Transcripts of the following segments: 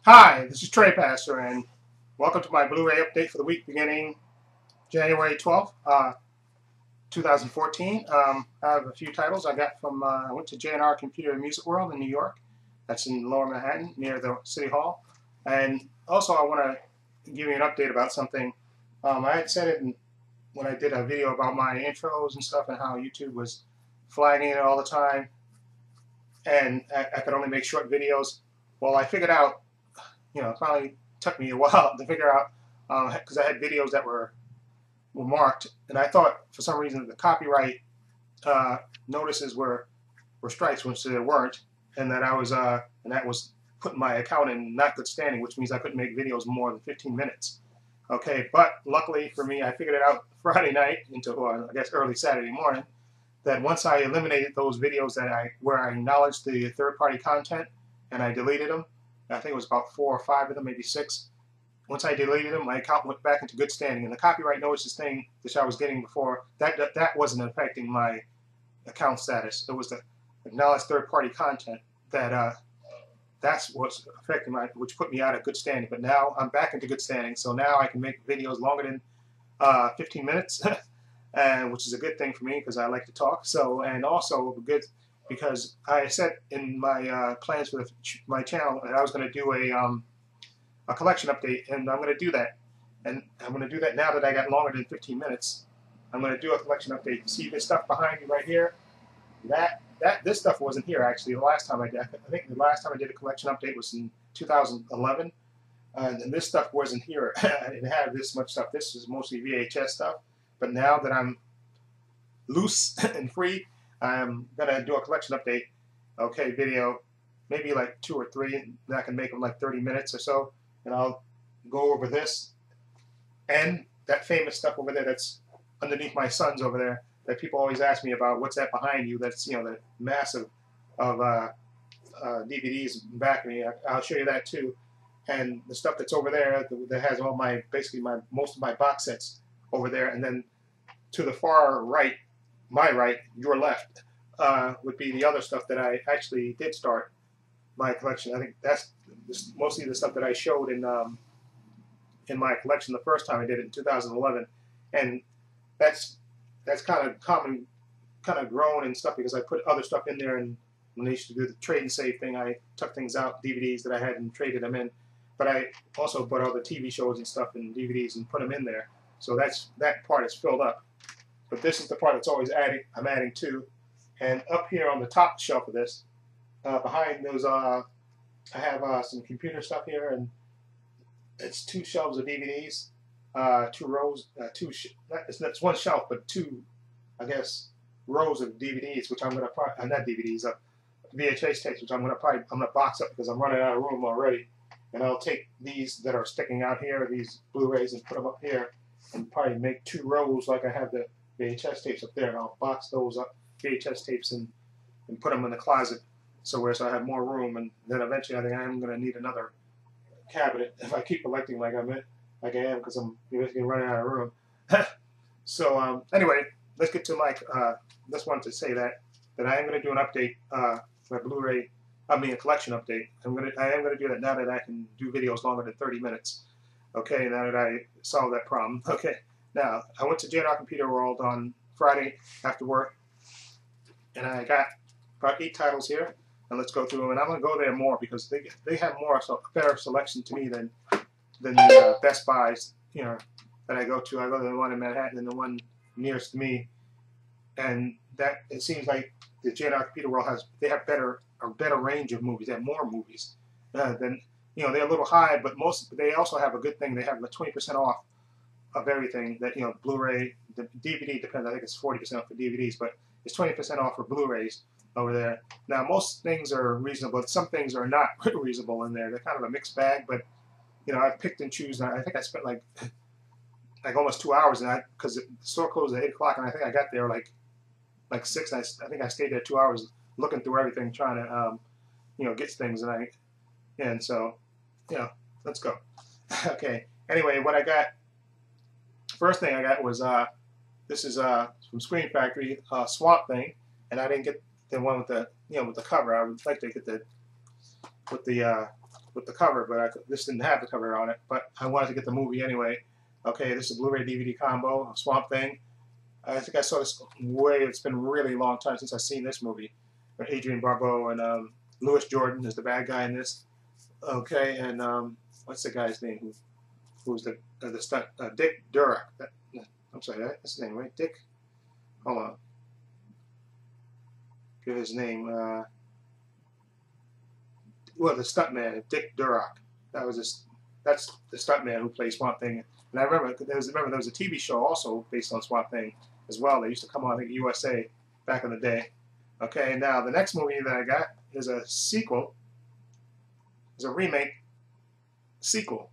Hi, this is Trey Pastor, and welcome to my Blu Ray update for the week beginning January 12th, 2014. I have a few titles I got from, I went to J&R Computer and Music World in New York. That's in Lower Manhattan, near the City Hall. And also, I want to give you an update about something. I had said it when I did a video about my intros and stuff and how YouTube was flagging it all the time, and I could only make short videos. Well, I figured out, it finally took me a while to figure out, because I had videos that were marked, and I thought for some reason the copyright notices were strikes, which they weren't, and that that was putting my account in not good standing, which means I couldn't make videos more than 15 minutes. Okay, but luckily for me, I figured it out Friday night into, I guess, early Saturday morning, that once I eliminated those videos where I acknowledged the third-party content and I deleted them. I think it was about 4 or 5 of them, maybe 6. Once I deleted them, my account went back into good standing. And the copyright notices thing which I was getting before, that wasn't affecting my account status. It was the acknowledged third-party content that's what's affecting which put me out of good standing. But now I'm back into good standing, so now I can make videos longer than 15 minutes, and which is a good thing for me because I like to talk. So, and also good because I said in my plans for my channel that I was going to do a collection update, and I'm going to do that. And I'm going to do that now that I got longer than 15 minutes. I'm going to do a collection update. See this stuff behind me right here? This stuff wasn't here actually the last time I did. I think the last time I did a collection update was in 2011, and this stuff wasn't here. I didn't have this much stuff. This is mostly VHS stuff. But now that I'm loose and free, I'm gonna do a collection update. Okay, video, maybe like 2 or 3, and I can make them like 30 minutes or so, and I'll go over this and that famous stuff over there that's underneath my sons over there that people always ask me about. What's that behind you? That's the massive of DVDs back of me. I'll show you that too, and the stuff that's over there that has all my most of my box sets over there, and then to the far right, my right, your left, would be the other stuff that I actually did start my collection. I think that's mostly the stuff that I showed in my collection the first time I did it in 2011, and that's kind of grown and stuff because I put other stuff in there. And when I used to do the trade and save thing, I took things out, DVDs that I had, and traded them in. But I also put all the TV shows and stuff in DVDs and put them in there. So that part is filled up. But this is the part that's always I'm adding to. And up here on the top shelf of this, behind those, I have some computer stuff here, and it's 2 shelves of DVDs, 2 rows, it's one shelf, but 2, I guess, rows of DVDs, which I'm gonna probably not DVDs, VHS tapes, which I'm gonna box up because I'm running out of room already. And I'll take these that are sticking out here, these Blu-rays, and put them up here, and probably make 2 rows like I have the VHS tapes up there. And I'll box those up, VHS tapes, and put them in the closet so I have more room. And then eventually I think I am going to need another cabinet if I keep collecting like I am, because I'm basically running out of room. So anyway, let's get to my just wanted to say that I am going to do an update for Blu-ray. I mean, a collection update. I am gonna do that now that I can do videos longer than 30 minutes. Okay, now that I solved that problem. Okay, now I went to J&R Computer World on Friday after work, and I got about 8 titles here. And let's go through them. And I'm gonna go there more because they have better selection to me than the Best Buys, that I go to. I go to the one in Manhattan and the one nearest to me, and that it seems like the J&R Computer World have a better range of movies. They have more movies than they're a little high, but they also have a good thing. They have the 20% off of everything that Blu-ray, the DVD depends. I think it's 40% for DVDs, but it's 20% off for Blu-rays over there. Now most things are reasonable, but some things are not reasonable in there. They're kind of a mixed bag, but I've picked and choose. I think I spent like almost 2 hours, because the store closed at 8 o'clock, and I think I got there like 6. I think I stayed there 2 hours looking through everything, trying to get things, and so let's go. Okay. Anyway, what I got, first thing I got was this is from Screen Factory, Swamp Thing, and I didn't get the one with the with the cover. I would like to get with the with the cover, but this didn't have the cover on it. But I wanted to get the movie anyway. Okay, this is a Blu-ray DVD combo of Swamp Thing. I think I saw this it's been a really long time since I've seen this movie. Adrienne Barbeau and Louis Jordan is the bad guy in this. Okay, and what's the guy's name who's the stunt? Dick Durock. I'm sorry, that's his name, right? Dick? Hold on. Give his name. Well, the stuntman, Dick Durock. That's the stuntman who plays Swamp Thing. And I remember there was a TV show also based on Swamp Thing as well. They used to come on, I think, USA back in the day. Okay, now the next movie that I got is a sequel. It's a remake sequel.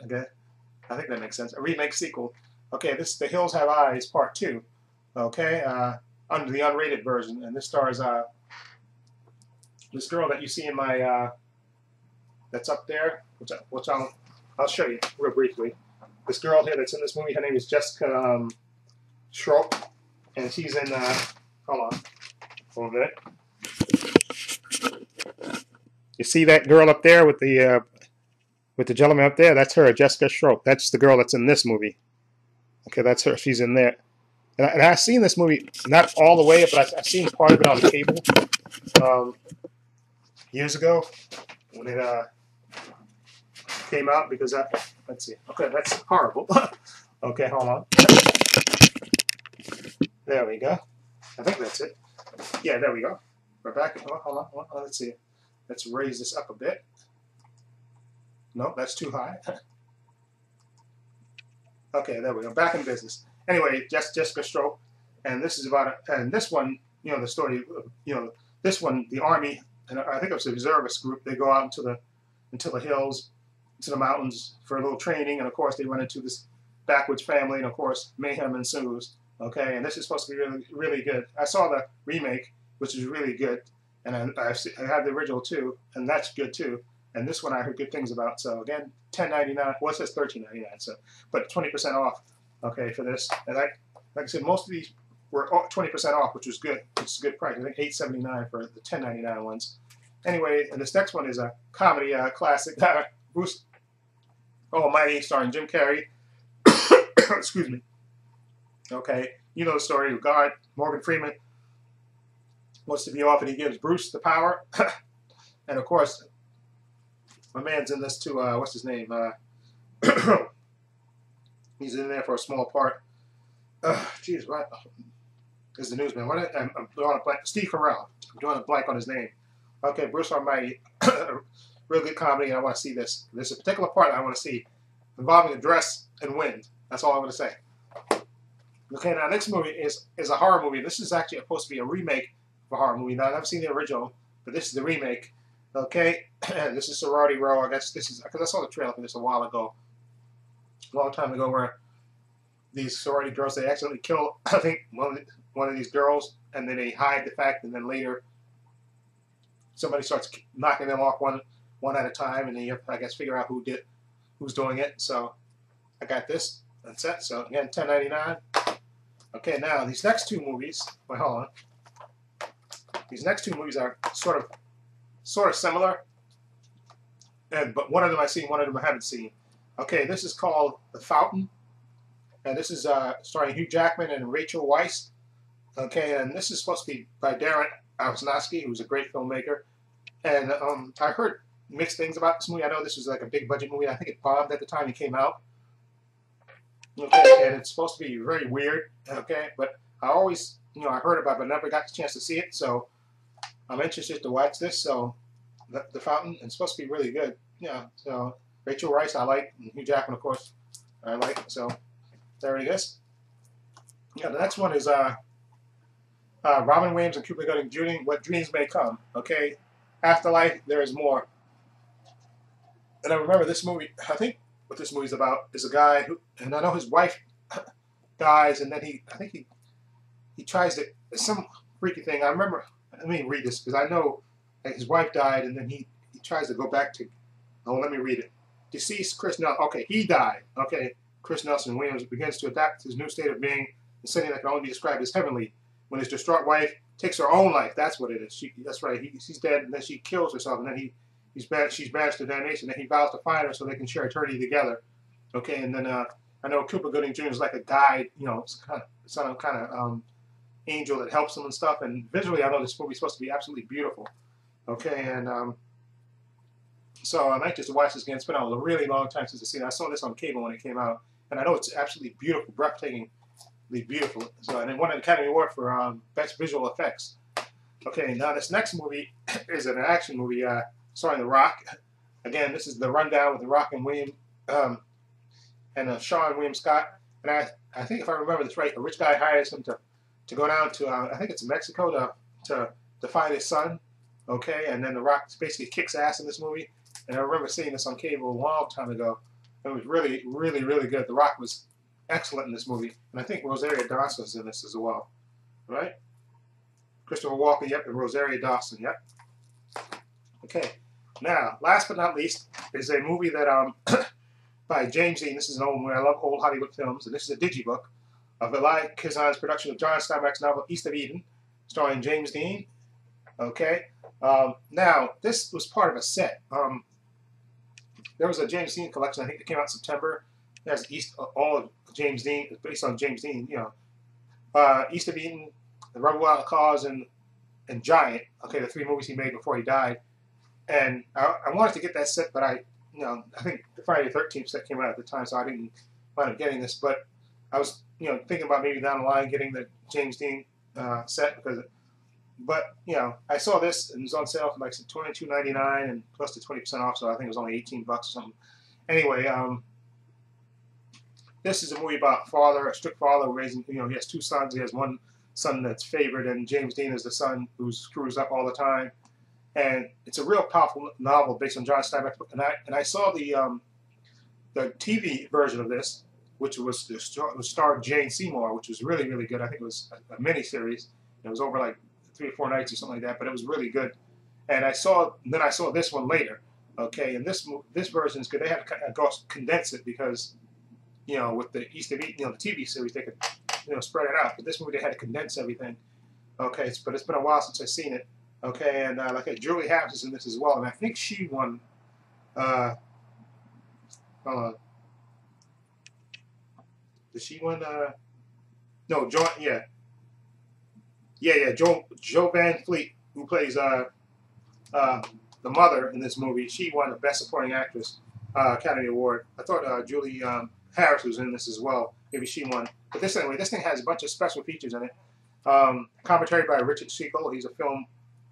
Okay, I think that makes sense. A remake sequel. Okay, this is The Hills Have Eyes Part 2. Okay, under the unrated version, and this stars this girl that you see in my that's up there, which I'll show you real briefly. This girl here that's in this movie, her name is Jessica Schroep, and she's in. Hold on, for a minute. You see that girl up there with the gentleman up there? That's her, Jessica Schroep. That's the girl that's in this movie. Okay, that's her. She's in there. And I've seen this movie, not all the way, but I've seen part of it on cable years ago when it came out. Because let's see. Okay, that's horrible. Okay, hold on. There we go. I think that's it. Yeah, there we go. We're back. Oh, hold on. Let's see. Let's raise this up a bit. No, that's too high. Okay, there we go. Back in business. Anyway, Jessica Schroep, and this is about and this one, the story, this one, the Army, and I think it was a reservist group. They go out into the hills, into the mountains for a little training, and of course they run into this backwoods family, and of course mayhem ensues. Okay, and this is supposed to be really, really good. I saw the remake, which is really good, and I have the original too, and that's good too. And this one I heard good things about. So again, $10.99. Well, it says $13.99. So, but 20% off. Okay, for this. And like I said, most of these were 20% off, which was good. It's a good price. I think $8.79 for the $10.99 ones. Anyway, and this next one is a comedy classic. Bruce Almighty, starring Jim Carrey. Excuse me. Okay, you know the story. God, Morgan Freeman wants to be off, and he gives Bruce the power. And of course, my man's in this too. What's his name? He's in there for a small part. Jeez, what is the newsman? I'm drawing a blank. Steve Carell. I'm drawing a blank on his name. Okay, Bruce Almighty. Real good comedy, and I want to see this. There's a particular part I want to see involving a dress and wind. That's all I want to say. Okay, now next movie is a horror movie. This is actually supposed to be a remake of a horror movie. Now, I've never seen the original, but this is the remake. Okay, and this is Sorority Row. I guess this is because I saw the trailer for this a while ago, a long time ago, where these sorority girls, they accidentally kill, I think, one of these girls, and then they hide the fact, and then later somebody starts knocking them off one at a time, and then you have to, I guess, figure out who's doing it. So I got this. That's it. So again, $10.99. Okay, now these next two movies. Wait, hold on. These next two movies are sort of similar, but one of them I've seen, one of them I haven't seen. Okay, this is called The Fountain, and this is starring Hugh Jackman and Rachel Weisz. Okay, and this is supposed to be by Darren Aronofsky, who's a great filmmaker. And I heard mixed things about this movie. I know this was like a big budget movie. I think it bombed at the time it came out. Okay, and it's supposed to be very weird. Okay, but I always, I heard about it, but never got the chance to see it. So I'm interested to watch this. So the Fountain, it's supposed to be really good. Yeah. So Rachel Weisz I like, and Hugh Jackman, of course, I like. So there it is. Yeah. The next one is Robin Williams and Cuba Gooding Jr. What Dreams May Come. Okay. Afterlife, there is more. And I remember this movie. I think what this movie's about is a guy who, and I know his wife dies, and then I think he tries to, some freaky thing. I remember. Let me read this because I know that his wife died, and then he tries to go back to. Oh, let me read it. Deceased Chris Nelson. Okay, he died. Okay, Chris Nelson Williams begins to adapt to his new state of being, a setting that can only be described as heavenly. When his distraught wife takes her own life, that's what it is. That's right. She's dead, and then she kills herself, and then she's banished to damnation, and he vows to find her so they can share eternity together. Okay, and then I know Cooper Gooding Jr. is like a guide, you know, some kind of angel that helps them and stuff. And visually, I know this movie's supposed to be absolutely beautiful. Okay, and so I'm anxious to watch this again. It's been a really long time since I've seen it. I saw this on cable when it came out, and I know it's absolutely beautiful, breathtakingly beautiful. So, and it won an Academy Award for Best Visual Effects. Okay, now this next movie is an action movie starring The Rock. Again, this is The Rundown with The Rock and Sean William Scott. And I think if I remember this right, a rich guy hires him to go down to I think it's Mexico to find his son. Okay, and then The Rock basically kicks ass in this movie. And I remember seeing this on cable a long time ago. It was really, really, really good. The Rock was excellent in this movie, and I think Rosario Dawson's in this as well, right? Christopher Walken, yep, and Rosario Dawson, yep. Okay, now last but not least is a movie that by James Dean. This is an old movie. I love old Hollywood films, and this is a digibook of Eli Kazan's production of John Steinbeck's novel East of Eden, starring James Dean. Okay, now this was part of a set. There was a James Dean collection, I think, that came out in September. It has all of James Dean. It's based on James Dean, you know. East of Eden, The Rebel Without Cause, and Giant. Okay, the 3 movies he made before he died. And I wanted to get that set, but I think the Friday the 13th set came out at the time, so I didn't wind up getting this. But I was, you know, thinking about maybe down the line getting the James Dean set because. But, you know, I saw this, and it was on sale for like $22.99 and plus the 20% off, so I think it was only $18 or something. Anyway, this is a movie about a strict father raising, you know, he has 2 sons. He has one son that's favored, and James Dean is the son who screws up all the time. And it's a real powerful novel based on John Steinbeck's book. And I saw the TV version of this, which was starred Jane Seymour, which was really, really good. I think it was a miniseries. It was over like 3 or 4 nights or something like that, but it was really good. And then I saw this one later. Okay, and this version is good. They had to condense it because, you know, with the East of Eden, you know, the TV series, they could, you know, spread it out. But this movie, they had to condense everything. Okay, but it's been a while since I've seen it. Okay, and like Julie Harris is in this as well, and I think she won. Hold on. Did she win? No, Jo Van Fleet, who plays the mother in this movie, she won the Best Supporting Actress Academy Award. I thought Julie Harris was in this as well. Maybe she won. But this thing has a bunch of special features in it. Commentary by Richard Siegel. He's a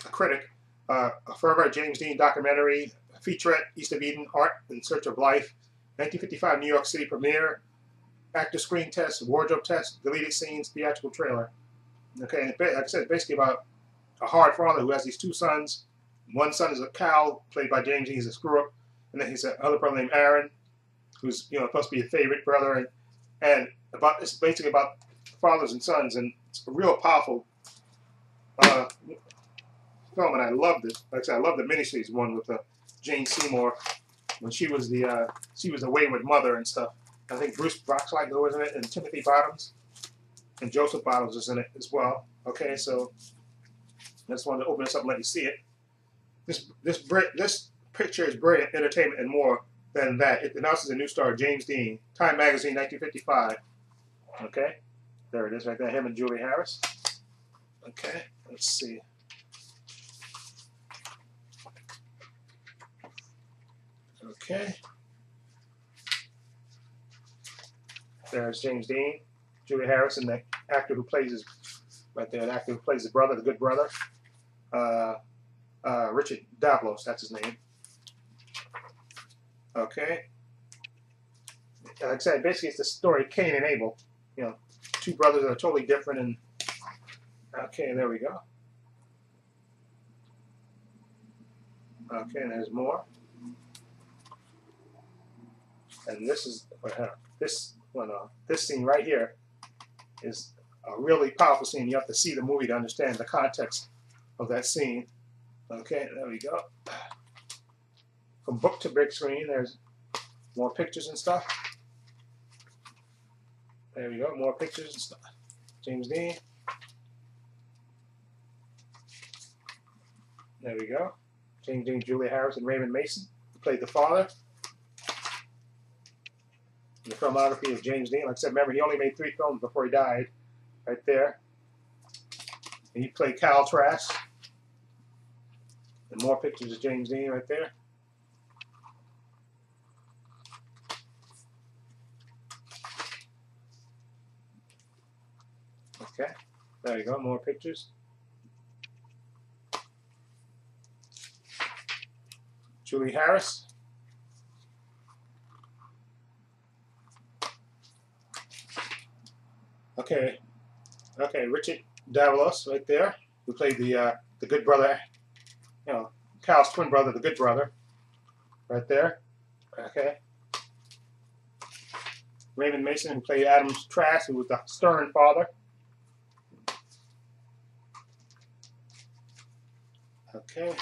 critic. A forever James Dean documentary, featurette, East of Eden, Art in Search of Life, 1955 New York City premiere, actor screen test, wardrobe test, deleted scenes, theatrical trailer. Okay, and like I said, basically about a hard father who has these 2 sons. One son is a Cal, played by James Dean, he's a screw-up, and then he's another brother named Aaron, who's, you know, supposed to be a favorite brother, and it's basically about fathers and sons, and it's a real powerful film, and I loved it. Like I said, I love the miniseries one with Jane Seymour when she was the wayward mother and stuff. I think Bruce Boxleitner was in it, and Timothy Bottoms. And Joseph Bottoms is in it as well. Okay, so I just wanted to open this up and let you see it. This picture is brilliant entertainment and more than that. It announces a new star, James Dean. Time Magazine, 1955. Okay, there it is right there, him and Julie Harris. Okay, let's see. Okay. There's James Dean. Julie Harris, and the actor who plays his brother, the good brother, Richard Davlos, that's his name. Okay. Like I said, basically it's the story of Cain and Abel. You know, 2 brothers that are totally different, and okay, there we go. Okay, and there's more. And this is this scene right here is a really powerful scene. You have to see the movie to understand the context of that scene. Okay, there we go. From book to big screen, there's more pictures and stuff. There we go, more pictures and stuff. James Dean. There we go. James Dean, Julia Harris, and Raymond Mason, who played the father. The filmography of James Dean. Like I said, remember, he only made 3 films before he died. Right there. And he played Cal Trask. And more pictures of James Dean right there. Okay, there you go, more pictures. Julie Harris. Okay, Richard Davalos right there, who played the good brother, you know, Cal's twin brother, the good brother, right there. Okay. Raymond Mason, who played Adam Trask, who was the stern father. Okay.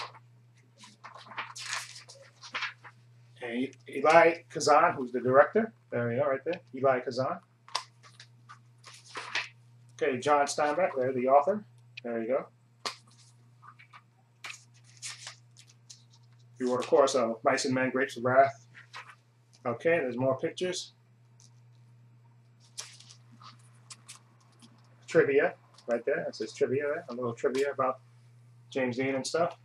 And Eli Kazan, who's the director. There we go, right there. Eli Kazan. Okay, John Steinbeck, there, the author. There you go. He wrote, of course, Mice and Men, Grapes of Wrath. Okay, there's more pictures. Trivia, right there. That says trivia there. A little trivia about James Dean and stuff.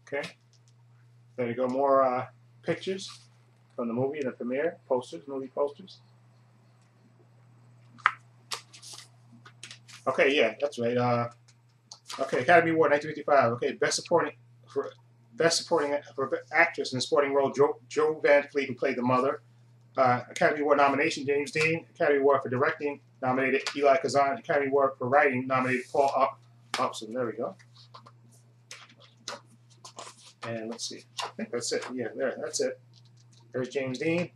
Okay. There you go. More pictures from the movie and the premiere. Posters, movie posters. Okay, yeah, that's right. Okay, Academy Award 1955. Okay, best supporting actress in a supporting role, Jo Van Fleet, who played the mother. Academy Award nomination, James Dean. Academy Award for directing, nominated Eli Kazan. Academy Award for writing, nominated Paul Upson. There we go. And let's see. I think that's it. Yeah, there. That's it. There's James Dean.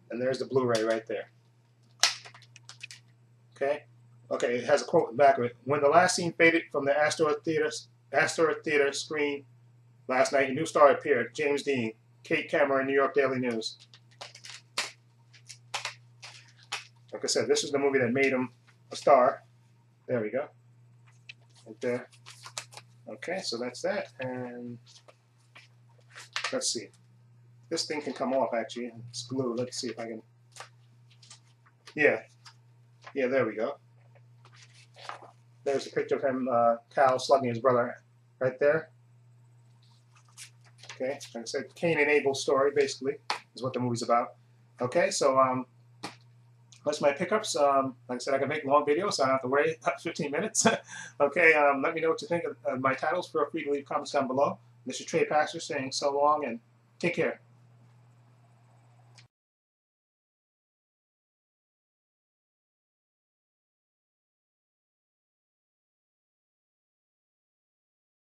And there's the Blu-ray right there. Okay. Okay, it has a quote in the back of it. When the last scene faded from the Astor Theater screen last night, a new star appeared. James Dean. Kate Cameron, New York Daily News. Like I said, this is the movie that made him a star. There we go. Right there. Okay, so that's that. And let's see. This thing can come off, actually. It's glue. Let's see if I can. Yeah. Yeah, there we go. There's a picture of him, Cal, slugging his brother right there. Okay, like I said, Cain and Abel's story, basically, is what the movie's about. Okay, so that's my pickups. Like I said, I can make long videos, so I don't have to worry about 15 minutes. Okay, let me know what you think of my titles. Feel free to leave comments down below. This is Trey Pastor saying so long and take care.